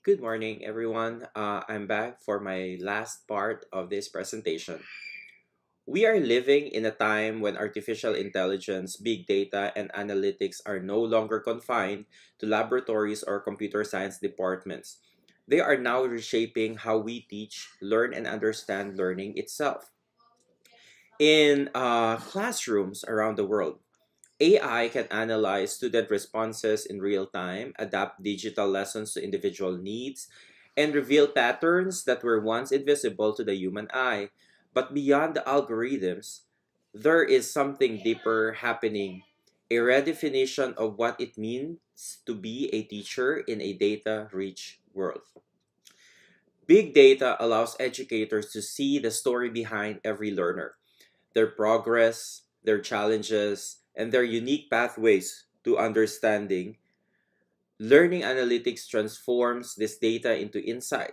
Good morning, everyone. I'm back for my last part of this presentation. We are living in a time when artificial intelligence, big data, and analytics are no longer confined to laboratories or computer science departments. They are now reshaping how we teach, learn, and understand learning itself. In classrooms around the world, AI can analyze student responses in real time, adapt digital lessons to individual needs, and reveal patterns that were once invisible to the human eye. But beyond the algorithms, there is something deeper happening, a redefinition of what it means to be a teacher in a data rich world. Big data allows educators to see the story behind every learner, their progress, their challenges, and their unique pathways to understanding. Learning analytics transforms this data into insight,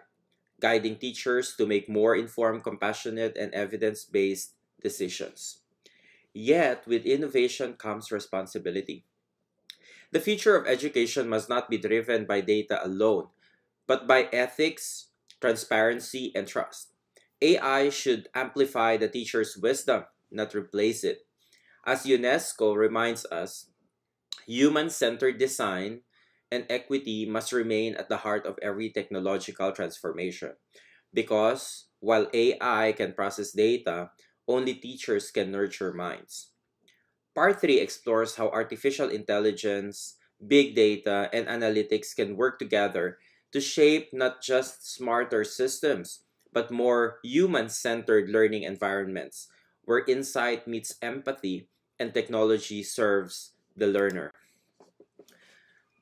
guiding teachers to make more informed, compassionate, and evidence based decisions. Yet, with innovation comes responsibility. The future of education must not be driven by data alone, but by ethics, transparency, and trust. AI should amplify the teacher's wisdom, not replace it. As UNESCO reminds us, human centered design and equity must remain at the heart of every technological transformation. Because while AI can process data, only teachers can nurture minds. Part 3 explores how artificial intelligence, big data, and analytics can work together to shape not just smarter systems, but more human centered learning environments where insight meets empathy and technology serves the learner.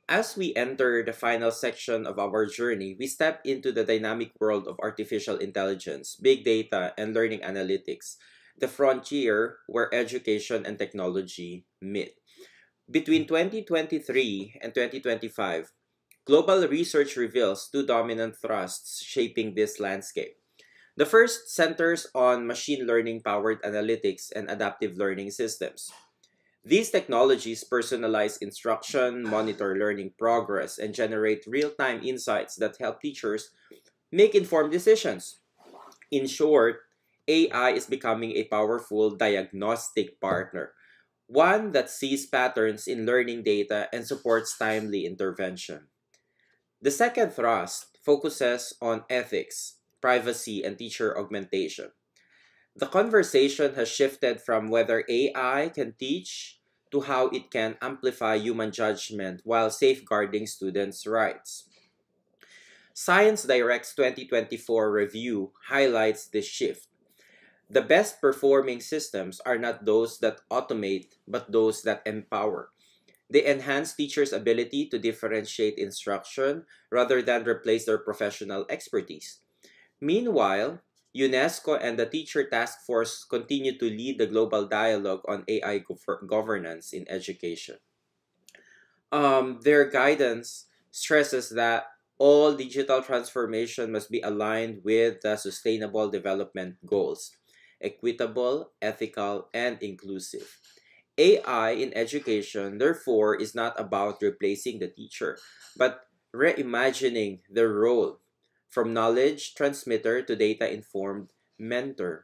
As we enter the final section of our journey, we step into the dynamic world of artificial intelligence, big data, and learning analytics, the frontier where education and technology meet. Between 2023 and 2025, global research reveals two dominant thrusts shaping this landscape. The first centers on machine learning powered analytics and adaptive learning systems. These technologies personalize instruction, monitor learning progress, and generate real time insights that help teachers make informed decisions. In short, AI is becoming a powerful diagnostic partner, one that sees patterns in learning data and supports timely intervention. The second thrust focuses on ethics, privacy, and teacher augmentation. The conversation has shifted from whether AI can teach to how it can amplify human judgment while safeguarding students' rights. Science Direct's 2024 review highlights this shift. The best performing systems are not those that automate, but those that empower. They enhance teachers' ability to differentiate instruction rather than replace their professional expertise. Meanwhile, UNESCO and the Teacher Task Force continue to lead the global dialogue on AI governance in education. Their guidance stresses that all digital transformation must be aligned with the Sustainable Development Goals, equitable, ethical, and inclusive. AI in education, therefore, is not about replacing the teacher, but reimagining their role from knowledge transmitter to data-informed mentor.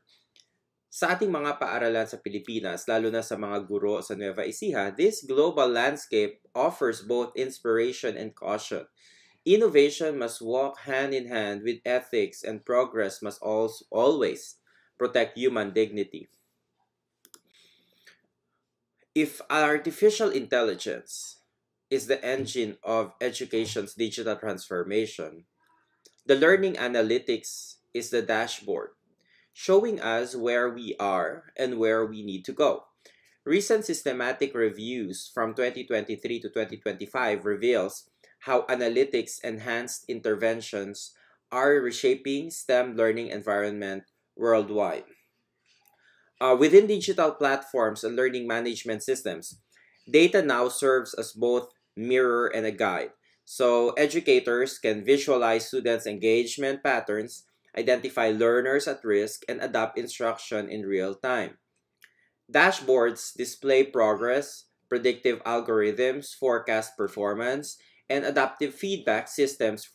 Sa ating mga paaralan sa Pilipinas, lalo na sa mga guro sa Nueva Ecija, this global landscape offers both inspiration and caution. Innovation must walk hand in hand with ethics, and progress must always protect human dignity. If artificial intelligence is the engine of education's digital transformation, the learning analytics is the dashboard, showing us where we are and where we need to go. Recent systematic reviews from 2023 to 2025 reveals how analytics enhanced interventions are reshaping STEM learning environment worldwide. Within digital platforms and learning management systems, data now serves as both mirror and a guide. So educators can visualize students' engagement patterns, identify learners at risk, and adapt instruction in real time. Dashboards display progress, predictive algorithms forecast performance, and adaptive feedback systems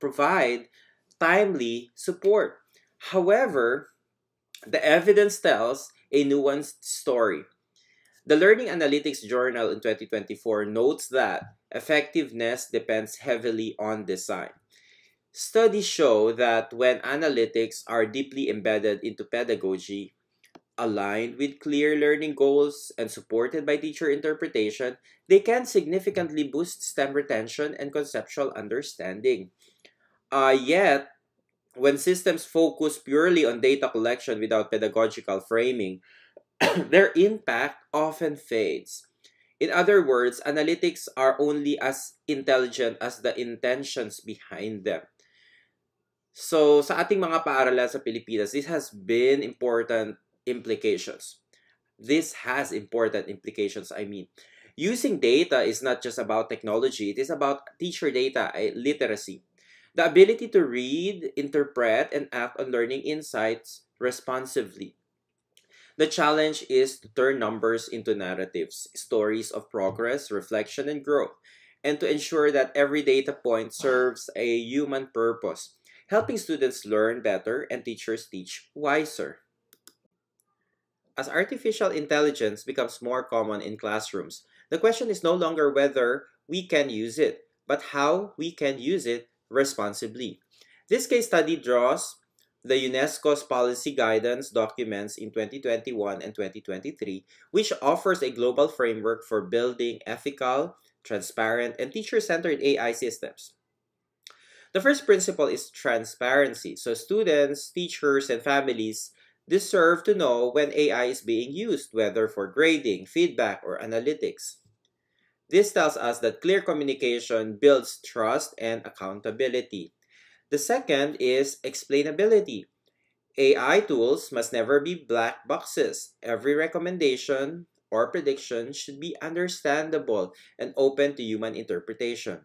provide timely support. However, the evidence tells a nuanced story. The Learning Analytics Journal in 2024 notes that effectiveness depends heavily on design. Studies show that when analytics are deeply embedded into pedagogy, aligned with clear learning goals, and supported by teacher interpretation, they can significantly boost STEM retention and conceptual understanding. Yet, when systems focus purely on data collection without pedagogical framing, their impact often fades. In other words, analytics are only as intelligent as the intentions behind them. So, sa ating mga paaralan sa Pilipinas, this has been important implications. This has important implications, I mean. Using data is not just about technology, it is about teacher data literacy. The ability to read, interpret, and act on learning insights responsively. The challenge is to turn numbers into narratives, stories of progress, reflection, and growth, and to ensure that every data point serves a human purpose, helping students learn better and teachers teach wiser. As artificial intelligence becomes more common in classrooms, the question is no longer whether we can use it, but how we can use it responsibly. This case study draws the UNESCO's policy guidance documents in 2021 and 2023, which offers a global framework for building ethical, transparent, and teacher-centered AI systems. The first principle is transparency. So students, teachers, and families deserve to know when AI is being used, whether for grading, feedback, or analytics. This tells us that clear communication builds trust and accountability. The second is explainability. AI tools must never be black boxes. Every recommendation or prediction should be understandable and open to human interpretation.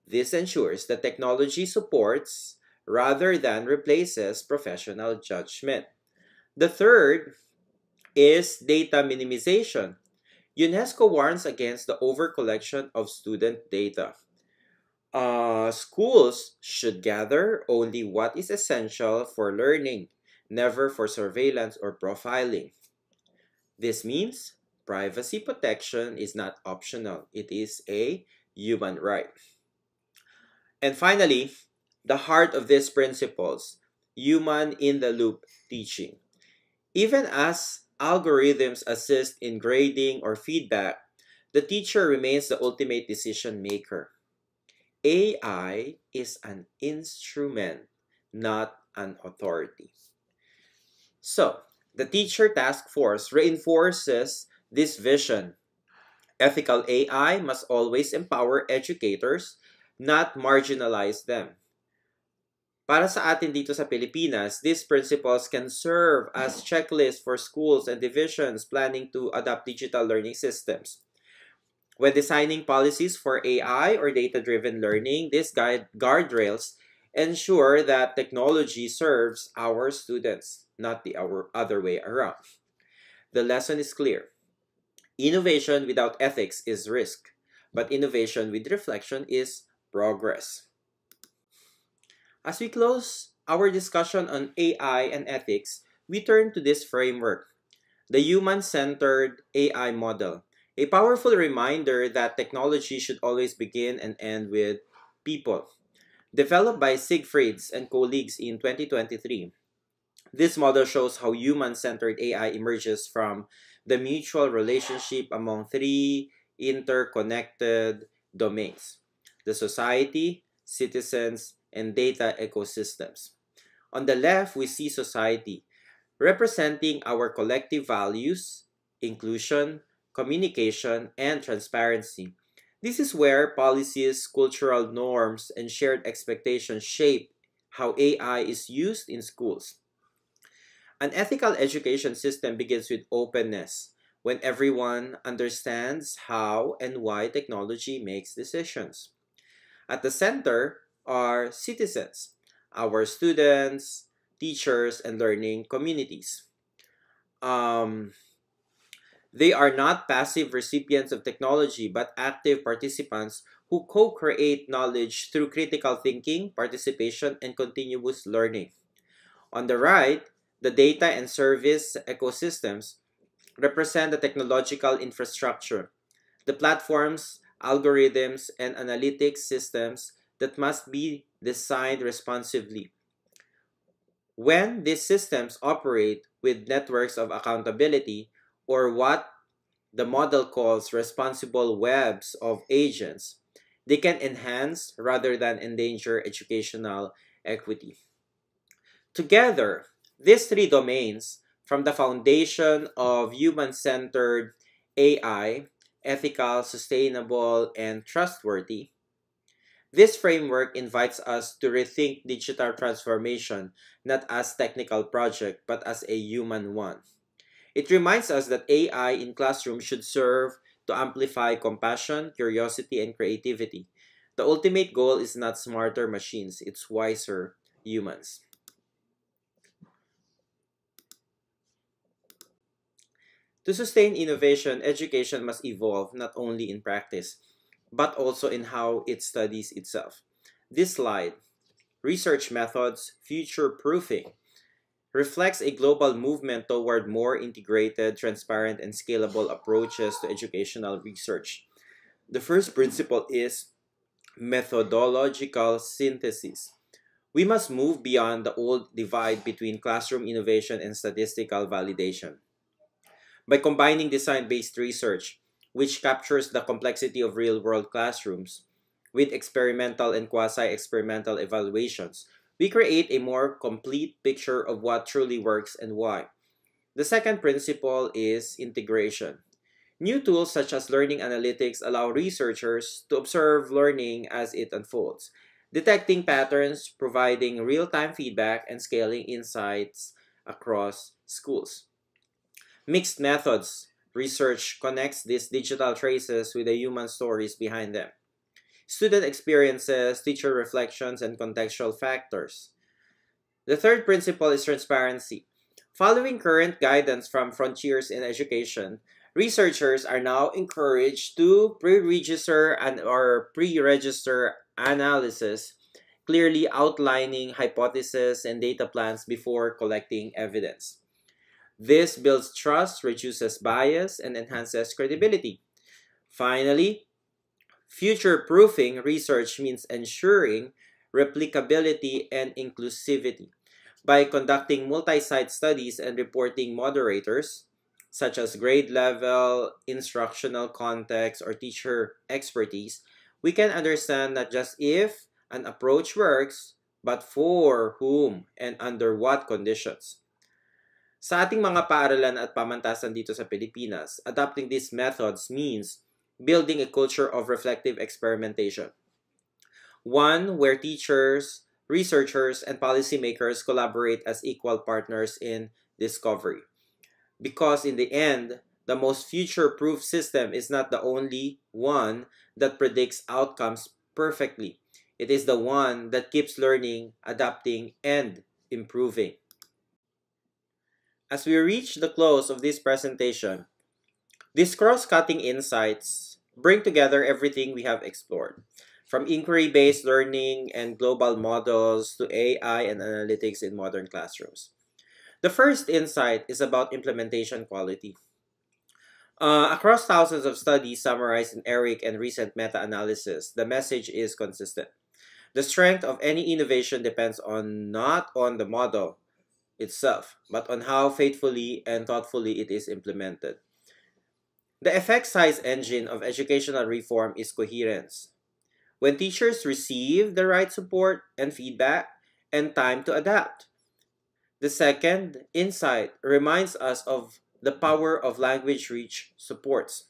This ensures that technology supports rather than replaces professional judgment. The third is data minimization. UNESCO warns against the overcollection of student data. Schools should gather only what is essential for learning, never for surveillance or profiling. This means privacy protection is not optional, it is a human right. And finally, the heart of these principles, human in the loop teaching. Even as algorithms assist in grading or feedback, the teacher remains the ultimate decision maker. AI is an instrument, not an authority. So, the Teacher Task Force reinforces this vision. Ethical AI must always empower educators, not marginalize them. Para sa atin dito sa Pilipinas, these principles can serve as checklists for schools and divisions planning to adopt digital learning systems. When designing policies for AI or data-driven learning, these guardrails ensure that technology serves our students, not the other way around. The lesson is clear. Innovation without ethics is risk, but innovation with reflection is progress. As we close our discussion on AI and ethics, we turn to this framework, the human-centered AI model, a powerful reminder that technology should always begin and end with people. Developed by Siegfrieds and colleagues in 2023, this model shows how human-centered AI emerges from the mutual relationship among three interconnected domains: the society, citizens, and data ecosystems. On the left, we see society, representing our collective values, inclusion, communication, and transparency. This is where policies, cultural norms, and shared expectations shape how AI is used in schools. An ethical education system begins with openness, when everyone understands how and why technology makes decisions. At the center are citizens, our students, teachers, and learning communities. Um, they are not passive recipients of technology, but active participants who co-create knowledge through critical thinking, participation, and continuous learning. On the right, the data and service ecosystems represent the technological infrastructure, the platforms, algorithms, and analytics systems that must be designed responsively. When these systems operate with networks of accountability, or what the model calls responsible webs of agents, they can enhance rather than endanger educational equity. Together, these three domains, from the foundation of human centered AI, ethical, sustainable, and trustworthy, this framework invites us to rethink digital transformation not as technical project but as a human one. It reminds us that AI in classrooms should serve to amplify compassion, curiosity, and creativity. The ultimate goal is not smarter machines, it's wiser humans. To sustain innovation, education must evolve not only in practice, but also in how it studies itself. This slide, Research Methods Future Proofing, reflects a global movement toward more integrated, transparent, and scalable approaches to educational research. The first principle is methodological synthesis. We must move beyond the old divide between classroom innovation and statistical validation. By combining design-based research, which captures the complexity of real-world classrooms, with experimental and quasi-experimental evaluations, we create a more complete picture of what truly works and why. The second principle is integration. New tools such as learning analytics allow researchers to observe learning as it unfolds, detecting patterns, providing real-time feedback, and scaling insights across schools. Mixed methods research connects these digital traces with the human stories behind them. Student experiences, teacher reflections, and contextual factors. The third principle is transparency. Following current guidance from Frontiers in Education, researchers are now encouraged to pre-register and or pre-register analysis, clearly outlining hypotheses and data plans before collecting evidence. This builds trust, reduces bias, and enhances credibility. Finally, future-proofing research means ensuring replicability and inclusivity. By conducting multi-site studies and reporting moderators, such as grade level, instructional context, or teacher expertise, we can understand not just if an approach works, but for whom and under what conditions. Sa ating mga paaralan at pamantasan dito sa Pilipinas, adopting these methods means building a culture of reflective experimentation. One where teachers, researchers, and policymakers collaborate as equal partners in discovery. Because in the end, the most future-proof system is not the only one that predicts outcomes perfectly. It is the one that keeps learning, adapting, and improving. As we reach the close of this presentation, these cross-cutting insights bring together everything we have explored, from inquiry-based learning and global models to AI and analytics in modern classrooms. The first insight is about implementation quality. Across thousands of studies summarized in ERIC and recent meta-analysis, the message is consistent. The strength of any innovation depends on not on the model itself, but on how faithfully and thoughtfully it is implemented. The effect size engine of educational reform is coherence. When teachers receive the right support and feedback and time to adapt. The second insight reminds us of the power of language-rich supports.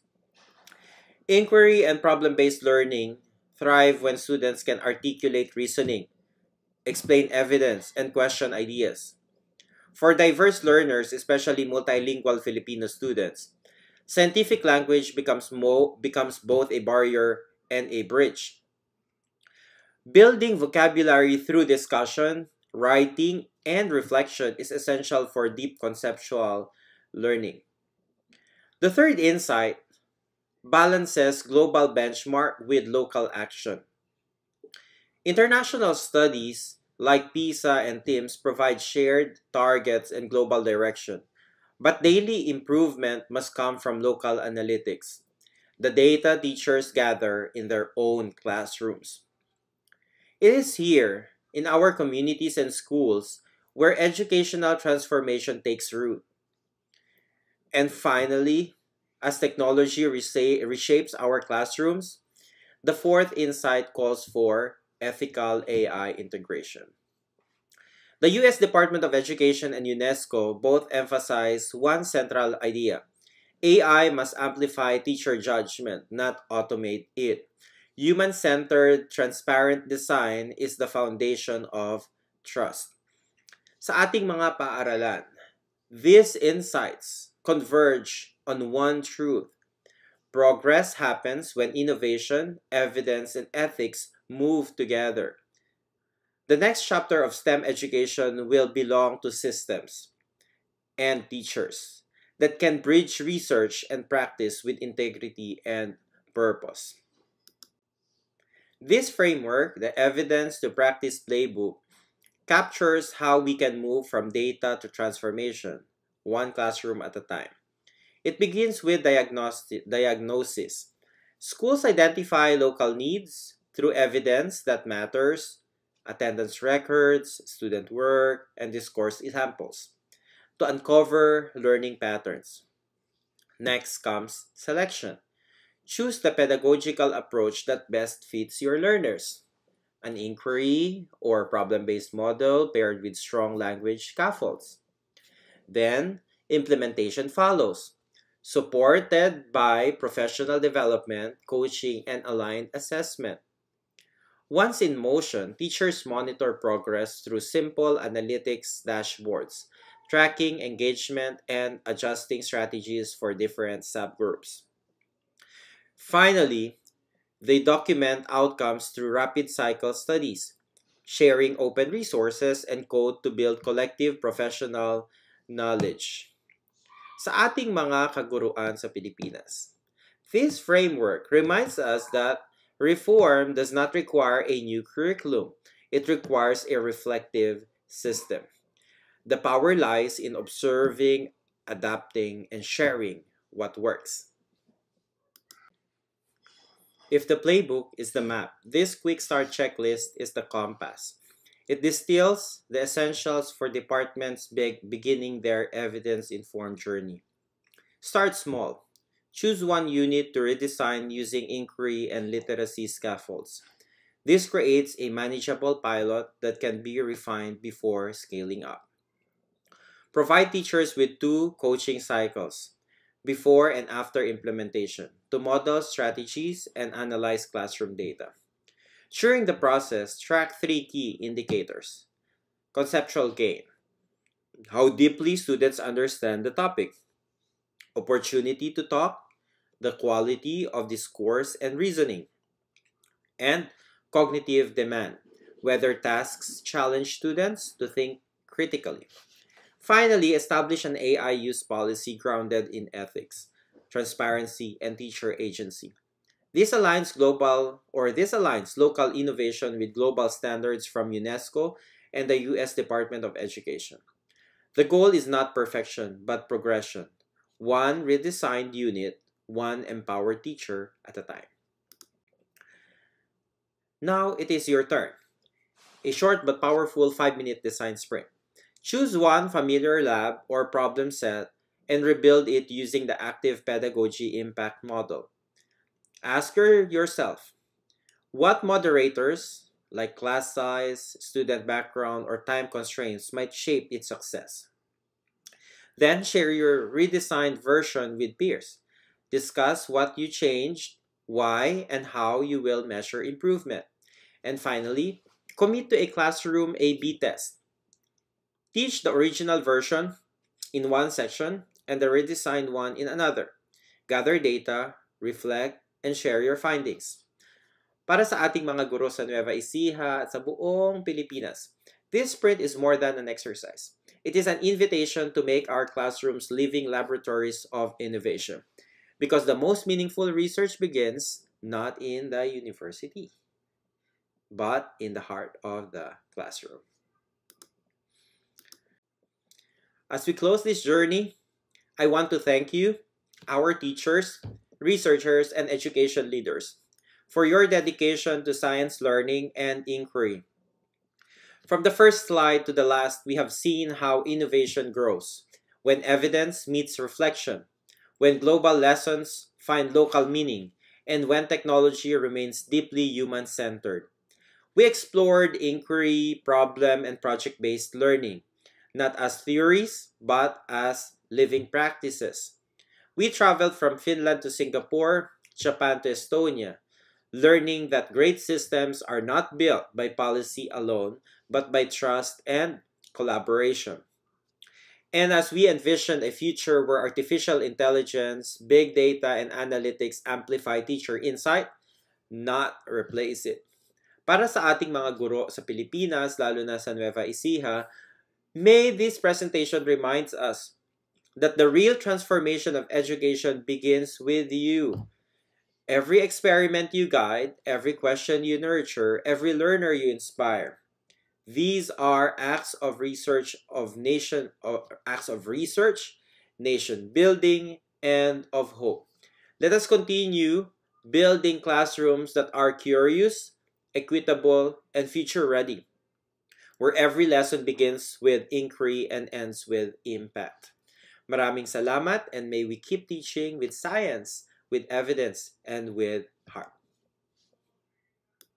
Inquiry and problem-based learning thrive when students can articulate reasoning, explain evidence, and question ideas. For diverse learners, especially multilingual Filipino students, scientific language becomes both a barrier and a bridge. Building vocabulary through discussion, writing, and reflection is essential for deep conceptual learning. The third insight, balances global benchmark with local action. International studies like PISA and TIMSS provide shared targets and global direction, but daily improvement must come from local analytics, the data teachers gather in their own classrooms. It is here, in our communities and schools, where educational transformation takes root. And finally, as technology reshapes our classrooms, the fourth insight calls for ethical AI integration. The US Department of Education and UNESCO both emphasize one central idea: AI must amplify teacher judgment, not automate it. Human centered, transparent design is the foundation of trust. Sa ating mga paaralan, these insights converge on one truth: progress happens when innovation, evidence, and ethics move together. The next chapter of STEM education will belong to systems and teachers that can bridge research and practice with integrity and purpose. This framework, the evidence to practice playbook, captures how we can move from data to transformation, one classroom at a time. It begins with diagnosis. Schools identify local needs through evidence that matters, attendance records, student work, and discourse examples, to uncover learning patterns. Next comes selection. Choose the pedagogical approach that best fits your learners. An inquiry or problem-based model paired with strong language scaffolds. Then, implementation follows, supported by professional development, coaching, and aligned assessment. Once in motion, teachers monitor progress through simple analytics dashboards, tracking engagement and adjusting strategies for different subgroups. Finally, they document outcomes through rapid cycle studies, sharing open resources and code to build collective professional knowledge. Sa ating mga kaguruan sa Pilipinas, this framework reminds us that reform does not require a new curriculum. It requires a reflective system. The power lies in observing, adapting, and sharing what works. If the playbook is the map, this quick start checklist is the compass. It distills the essentials for departments beginning their evidence-informed journey. Start small. Choose one unit to redesign using inquiry and literacy scaffolds. This creates a manageable pilot that can be refined before scaling up. Provide teachers with two coaching cycles, before and after implementation, to model strategies and analyze classroom data. During the process, track three key indicators. Conceptual gain: how deeply students understand the topic. Opportunity to talk, the quality of discourse and reasoning. And cognitive demand, whether tasks challenge students to think critically. Finally, establish an AI use policy grounded in ethics, transparency, and teacher agency. This aligns local innovation with global standards from UNESCO and the US Department of Education. The goal is not perfection, but progression. One redesigned unit, one empowered teacher at a time. Now it is your turn. A short but powerful 5-minute design sprint. Choose one familiar lab or problem set and rebuild it using the active pedagogy impact model. Ask yourself, what moderators, like class size, student background, or time constraints, might shape its success? Then share your redesigned version with peers. Discuss what you changed, why, and how you will measure improvement. And finally, commit to a classroom A/B test. Teach the original version in one section and the redesigned one in another. Gather data, reflect, and share your findings. Para sa ating mga guro sa Nueva Ecija at sa buong Pilipinas, this sprint is more than an exercise. It is an invitation to make our classrooms living laboratories of innovation. Because the most meaningful research begins not in the university, but in the heart of the classroom. As we close this journey, I want to thank you, our teachers, researchers, and education leaders, for your dedication to science learning and inquiry. From the first slide to the last, we have seen how innovation grows when evidence meets reflection, when global lessons find local meaning, and when technology remains deeply human-centered. We explored inquiry, problem, and project-based learning, not as theories, but as living practices. We traveled from Finland to Singapore, Japan to Estonia, learning that great systems are not built by policy alone, but by trust and collaboration. And as we envision a future where artificial intelligence, big data, and analytics amplify teacher insight, not replace it. Para sa ating mga guro sa Pilipinas, lalo na sa Nueva Ecija, may this presentation reminds us that the real transformation of education begins with you. Every experiment you guide, every question you nurture, every learner you inspire. These are acts of research nation building, and of hope. Let us continue building classrooms that are curious, equitable, and future ready, where every lesson begins with inquiry and ends with impact. Maraming salamat, and may we keep teaching with science, with evidence, and with heart.